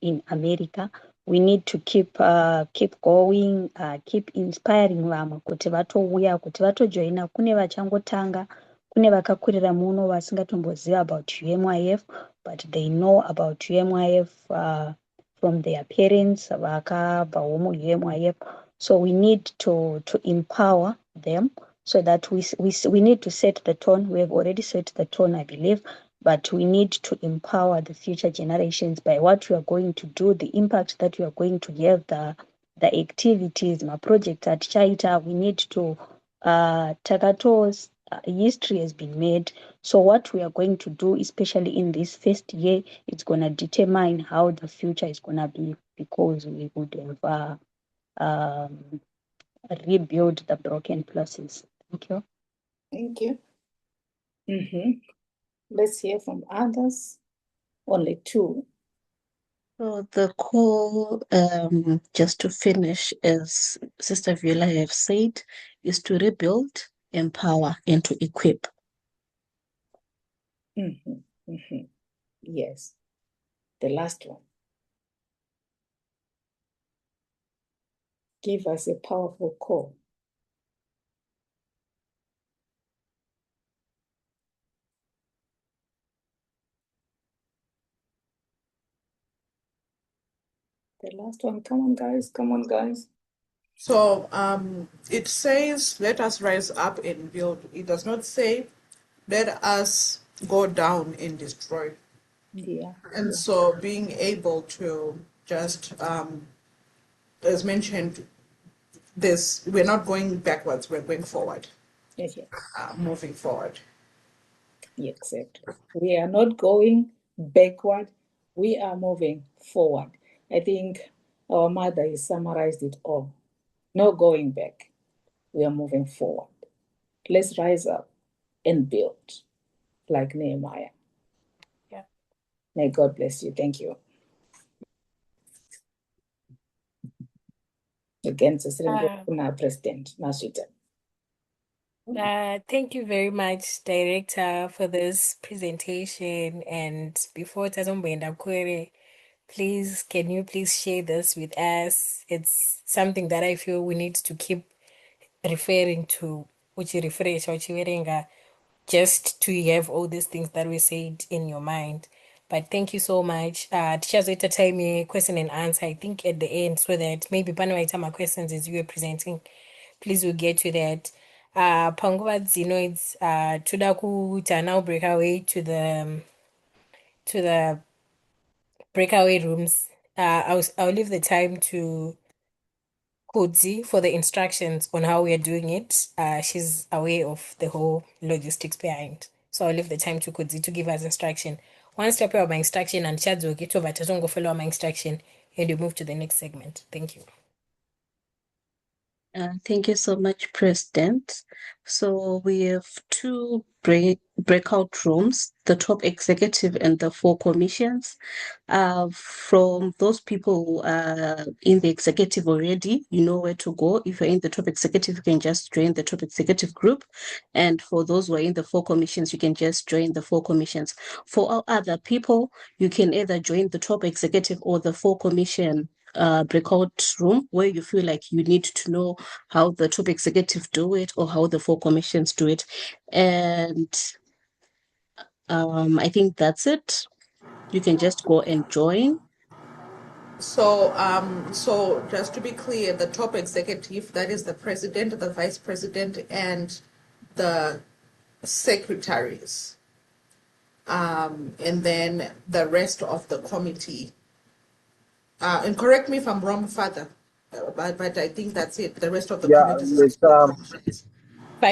in America. We need to keep going, keep inspiring vamwe kuti vatouya kuti vatojoina. Kune vachangotanga, kune vakakurira muno vasingatomboziva about UMYF, but they know about UMYF from their parents, UMYF. So we need to empower them so that we need to set the tone. We have already set the tone, I believe, but we need to empower the future generations by what we are going to do, the impact that we are going to have, the activities, my project at Chaita. We need to Takato's history has been made. So what we are going to do, especially in this first year, it's going to determine how the future is going to be, because we would have rebuild the broken places. Thank you. Thank you. Let's hear from others. Only 2. So the call, just to finish, as Sister Viola have said, is to rebuild, empower, and to equip. Yes. The last one. Give us a powerful call. The last one. Come on, guys. Come on, guys. So it says, let us rise up and build. It does not say, let us go down and destroy. Yeah. And so being able to just, as mentioned, we're not going backwards, we're going forward, Yes. moving forward. Exactly. We are not going backward. We are moving forward. I think our mother has summarized it all. No going back. We are moving forward. Let's rise up and build like Nehemiah. Yeah. May God bless you. Thank you. Again, President Nashita. Thank you very much, Director, for this presentation. And before Tazomboenda Kwere, please, can you please share this with us? It's something that I feel we need to keep referring to, which refresh, which just to have all these things that we said in your mind. But thank you so much. Teachers, wait a time question and answer, I think at the end, so that maybe my questions as you were presenting, please we'll get to that. Panguva Zino, it's Tudaku to now break away to the breakaway rooms. I'll leave the time to Kodzi for the instructions on how we are doing it. She's aware of the whole logistics behind. So I'll leave the time to Kodzi to give us instruction. Once you my instruction and Chad's will get over to follow my instruction and you move to the next segment. Thank you. Thank you so much, President. So we have two breakout rooms, the top executive and the four commissions. From those people in the executive already, you know where to go. If you're in the top executive, you can just join the top executive group. And for those who are in the four commissions, you can just join the four commissions. For all other people, you can either join the top executive or the four commission breakout room where you feel like you need to know how the top executive do it or how the four commissions do it. And I think that's it. You can just go and join. So just to be clear, the top executive, that is the president, the vice president, and the secretaries. And then the rest of the committee. And correct me if I'm wrong, Father, but I think that's it. The rest of the Yeah, committees with is four commissions.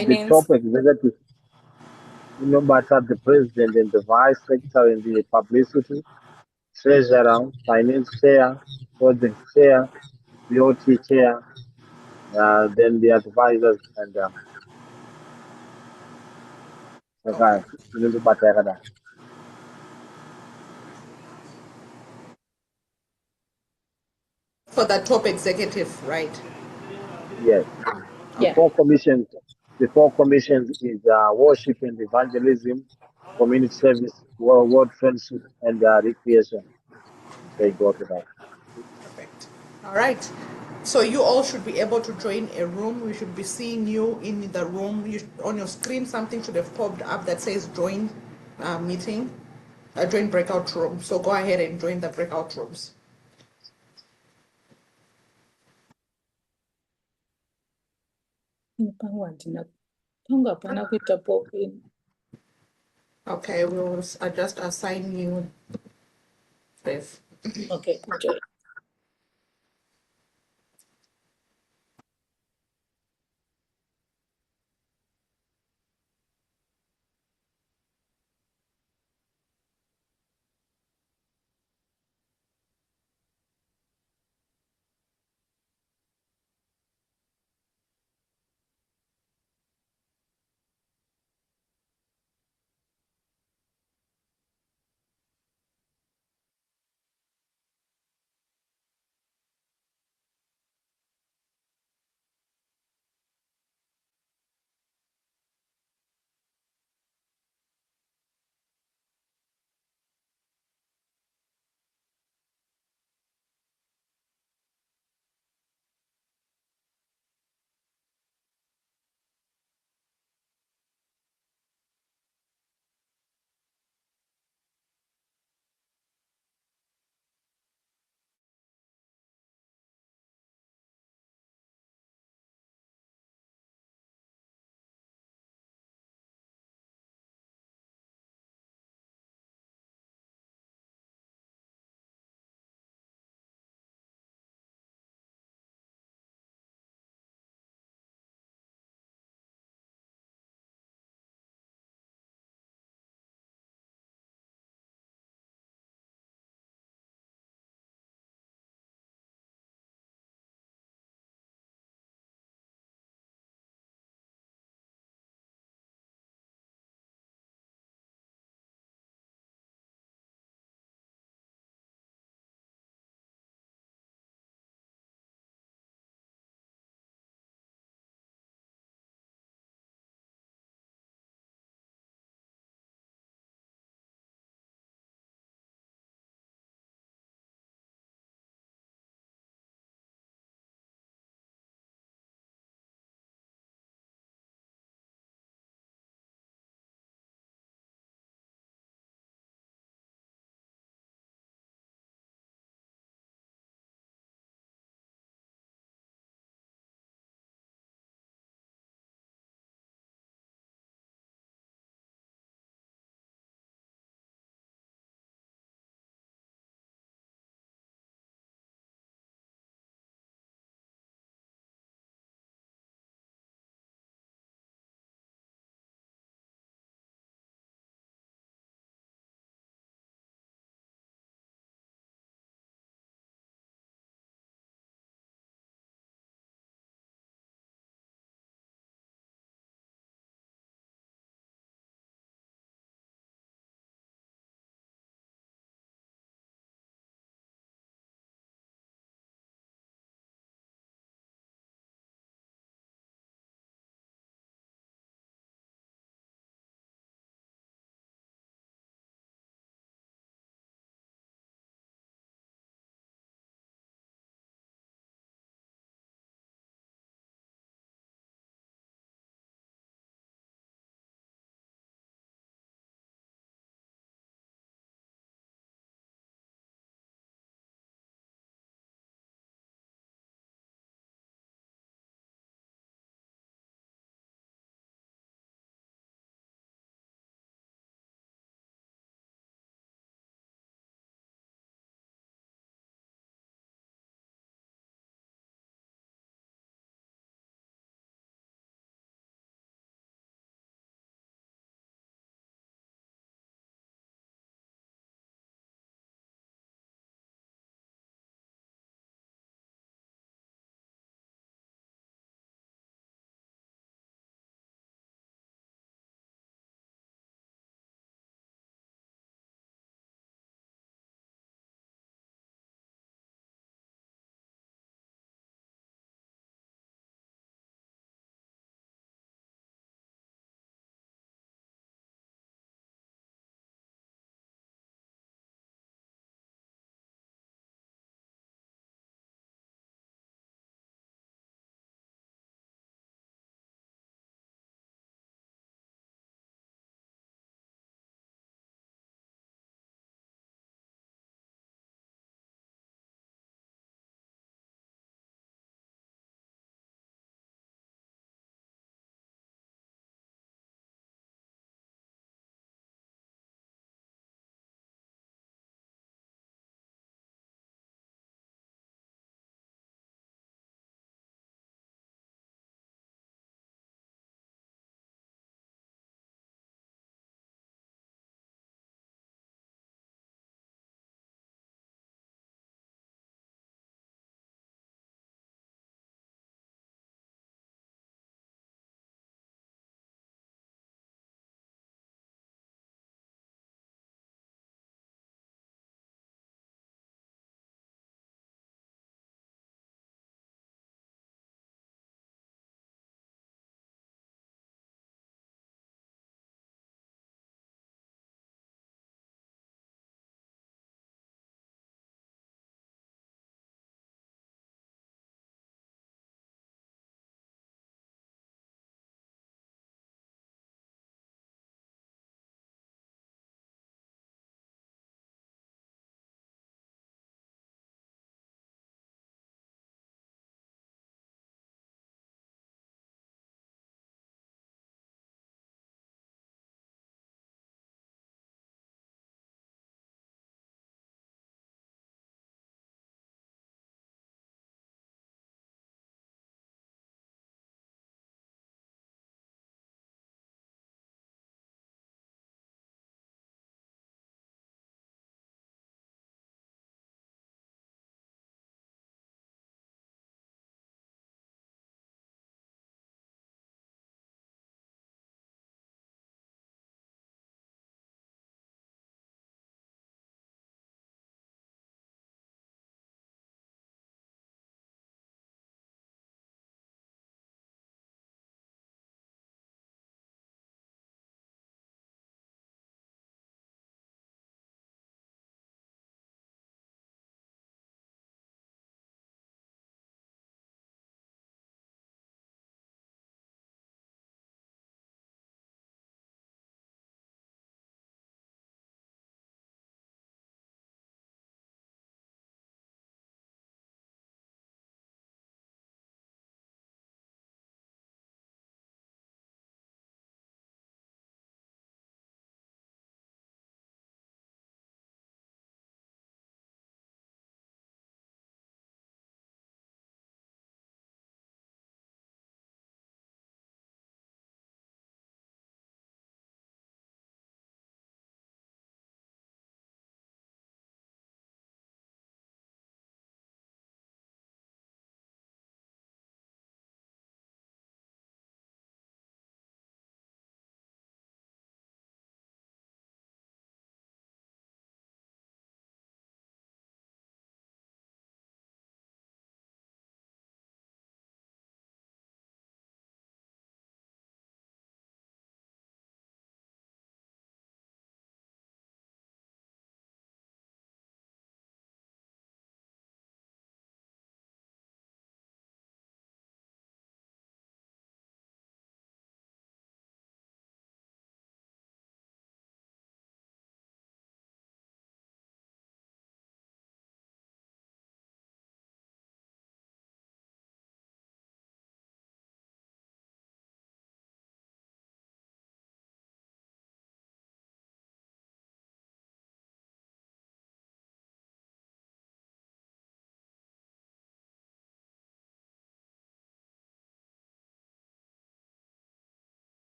the top Finance. executive, no matter the president and the vice secretary and the publicity, treasurer, finance chair, project chair, BOT chair, then the advisors and the Okay. guy. Remember Batagada. For the top executive, right? Yes. The Yeah. Okay. four commissions. The four commissions is worship and evangelism, community service, world friendship, and recreation. They go to that. Perfect. All right. So you all should be able to join a room. We should be seeing you in the room. On your screen, something should have popped up that says join meeting, join breakout room. So go ahead and join the breakout rooms. Pangu handina pangu hapana kuita pop in. Okay, we'll just assign you this. Okay, join.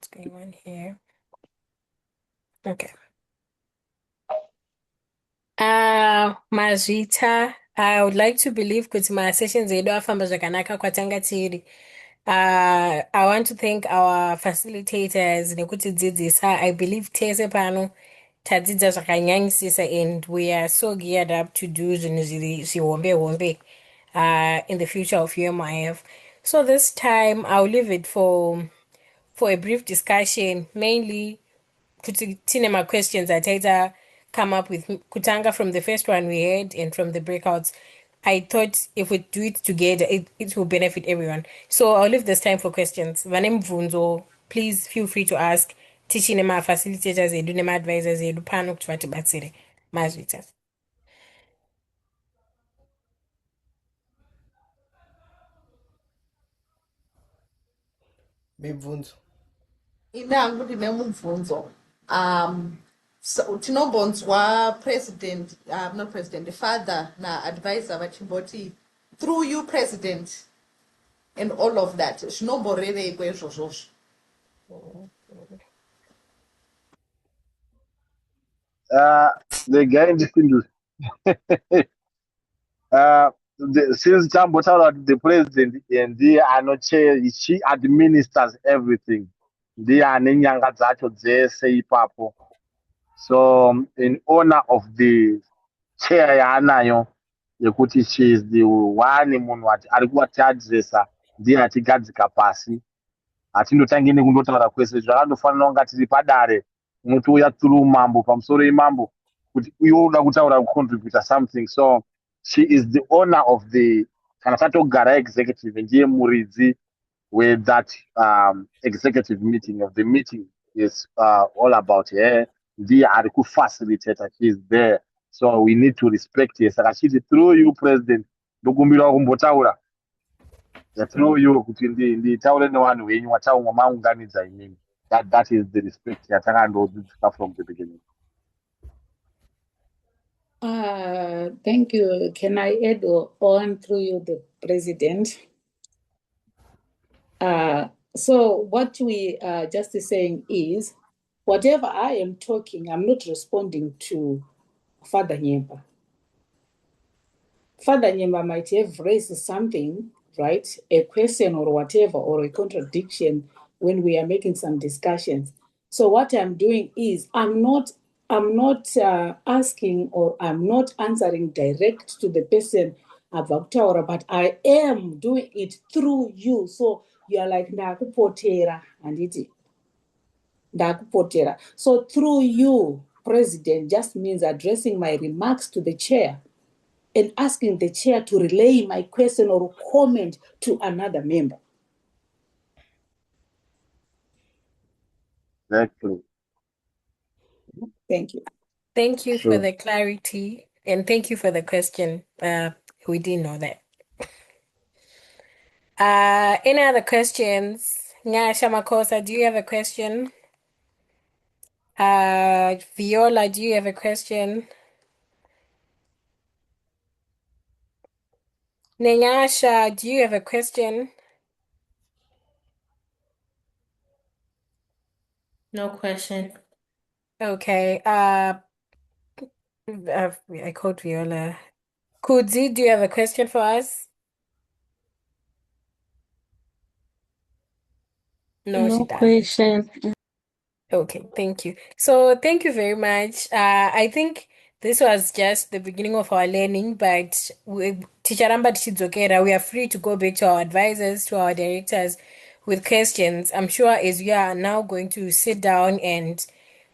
what's going on here. Okay. Mazvita, I would like to believe kuti ma-sessions edu afamba zvakanaka kwatanga tiri. I want to thank our facilitators nekutidzidzisa. I believe tese pano tadzidza zvakanyanyisisa and we are so geared up to do zvinhu zvihombe in the future of UMIF. So this time I'll leave it for a brief discussion, mainly kuti tine ma-questions ataita come up with kutanga from the first one we had and from the breakouts. I thought if we do it together, it will benefit everyone. So I'll leave this time for questions. Vane mibvunzo, please feel free to ask. Tichine ma-facilitators edu nema-advisors edu pano kuti vatibatsire. Mazvita. mibvunzo ine hangu ndine mubvunzo. So tinombonzwa president, not president, the father na-advisor vachimboti through you president and all of that. Zvinomboreveiko izvozvozvo? The guy distinguished. Since tambotaura kuti the president ndiye anochair, she administers everything, ndiye ane nyanga dzacho dzese ipapo. So in honor of the chair yaanayo yekuti she is the one munhu ari kuvatiadresa, ndiye atigadzika pasi. Hatindotangi nekundotaura kwese, zvakandofanira kunga tiri padare unotouya through mambo pamusoro imambo kuti iwe unoda kutaura kucontributa something. So she is the owner of the, kana tatogara executive, ndiye muridzi with that executive meeting of the meeting is all about her. Ndiye ari kufacilitator, she is there, so we need to respect her. Saka chiti through you president ndokumbira kumbotaura through you kuti nditaure nevanhu venyu wataumwa maunganidza imini. That is the respect yatakandodzidzika from the beginning. Thank you. Can I add on through you, the president? So what we are just saying is, whatever I am talking, I'm not responding to Father Nyemba. Father Nyemba might have raised something, right? A question or whatever, or a contradiction when we are making some discussions. So what I'm doing is I'm not asking, or I'm not answering direct to the person about Taura, but I am doing it through you. So you are like ndakupotera anditi ndakupotera. So through you, president, just means addressing my remarks to the chair and asking the chair to relay my question or comment to another member. Exactly. Thank you. Thank you for the clarity and thank you for the question. We didn't know that. Any other questions? Nyasha Makosa, do you have a question? Viola, do you have a question? Nyasha, do you have a question? No question. Okay. I called Viola. Kudzi, do you have a question for us? No, she No doesn't. question. Okay, thank you. So thank you very much. I think this was just the beginning of our learning, but Ticharamba Tichidzokera, we are free to go back to our advisors, to our directors with questions. I'm sure as we are now going to sit down and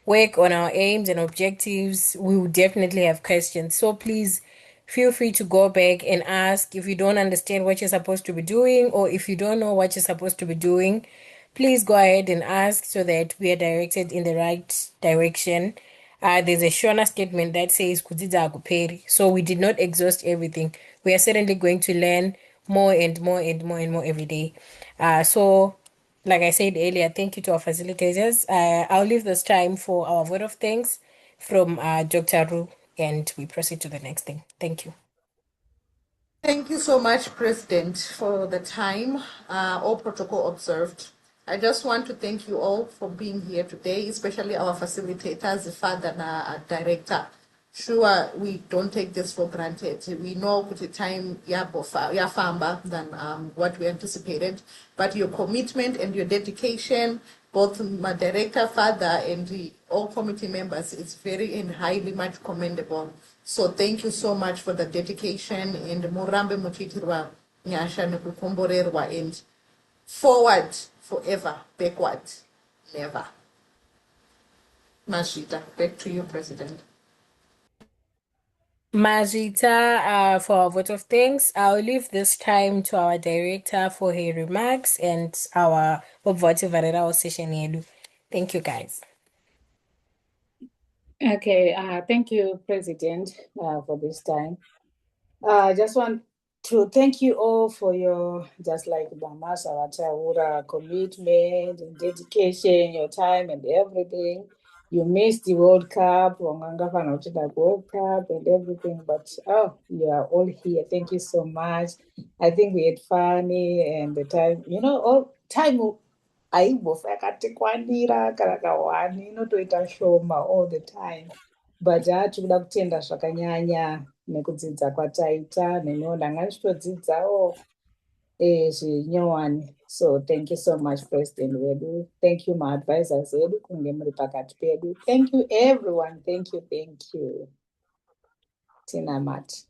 work on our aims and objectives, we will definitely have questions. So please feel free to go back and ask if you don't understand what you're supposed to be doing, or if you don't know what you're supposed to be doing. Please go ahead and ask so that we are directed in the right direction. There's a Shona statement that says "Kudzidza akuperi." So we did not exhaust everything. We are certainly going to learn more and more and more and more every day. So like I said earlier, thank you to our facilitators. I'll leave this time for our vote of thanks from Dr. Ru, and we proceed to the next thing. Thank you. Thank you so much, President, for the time. All protocol observed. I just want to thank you all for being here today, especially our facilitators, the father and our director. Sure, we don't take this for granted. We know the time yafamba than what we anticipated, but your commitment and your dedication, both my director, father, and all committee members, is very and highly much commendable. So thank you so much for the dedication and murambe muchitirwa nyasha nekukomborerwa and forward forever, backward never. Mashita, back to you, President. Mazita, for our vote of thanks, I'll leave this time to our director for her remarks and our vote of session. Yelu. Thank you, guys. Okay, thank you, President, for this time. I just want to thank you all for your, just like Bamasa Wataura, commitment and dedication, your time and everything. You missed the World Cup, World Cup and everything, but you are all here. Thank you so much. I think we had fun and the time, all time aimbofika tikwanira kana kawani inotoita shoma all the time, but tiri kuda kutenda zvakanyanya nekudzidza kwataita neniwo ndanga ndichitodzidzawo zvinyowani. So thank you so much, President wedu. Thank you maadvisors edu kunge muri pakati pedu. Thank you everyone. Thank you. Tinamati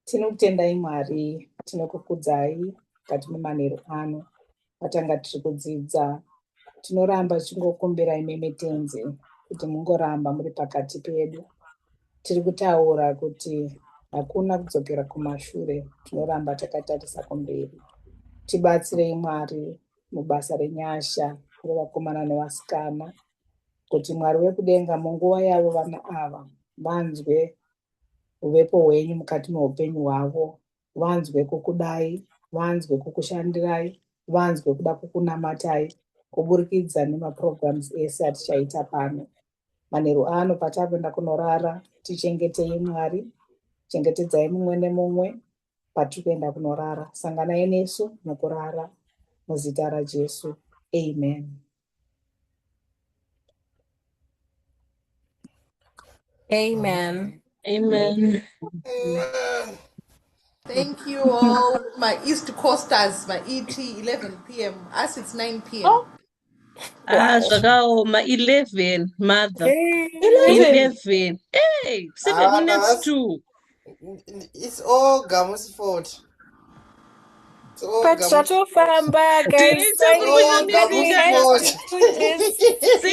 tinokutendai Mwari, tinokukudzai mukati memanheru ano patanga tiri kudzidza. Tinoramba tichingokumbira imi tenzi kuti mungoramba muri pakati pedu. Tiri kutaura kuti hakuna kudzokera kumashure, tinoramba takatarisa kumberi. Tibatsirei Mwari mubasa renyasha revakomana nevasikana, kuti Mwari wekudenga munguva yavo vana ava vanzwe uvepo hwenyu mukati meupenyu hwavo, vanzwe kukudai, vanzwe kukushandirai, vanzwe kuda kukunamatai kuburikidza nemaprograms ese atichaita pano. Manheru ano patakuenda kunorara, tichengetei Mwari, chengetedzai mumwe nemumwe patiri kuenda kunorara. Sanganai nesu mukurara muzita raJesu. Amen. Amen. Amen. Thank you all, my East Coasters, my ET 11 p.m. Us, it's 9 p.m. Oh, wow. Zvakaoma 11 mother. 11. 11. Hey, 7 minutes to. It's all Gamu's fault. It's all But Gamu's shuttle fault. famba, guys. It's Finally, all we Gamu's had fault. to do this.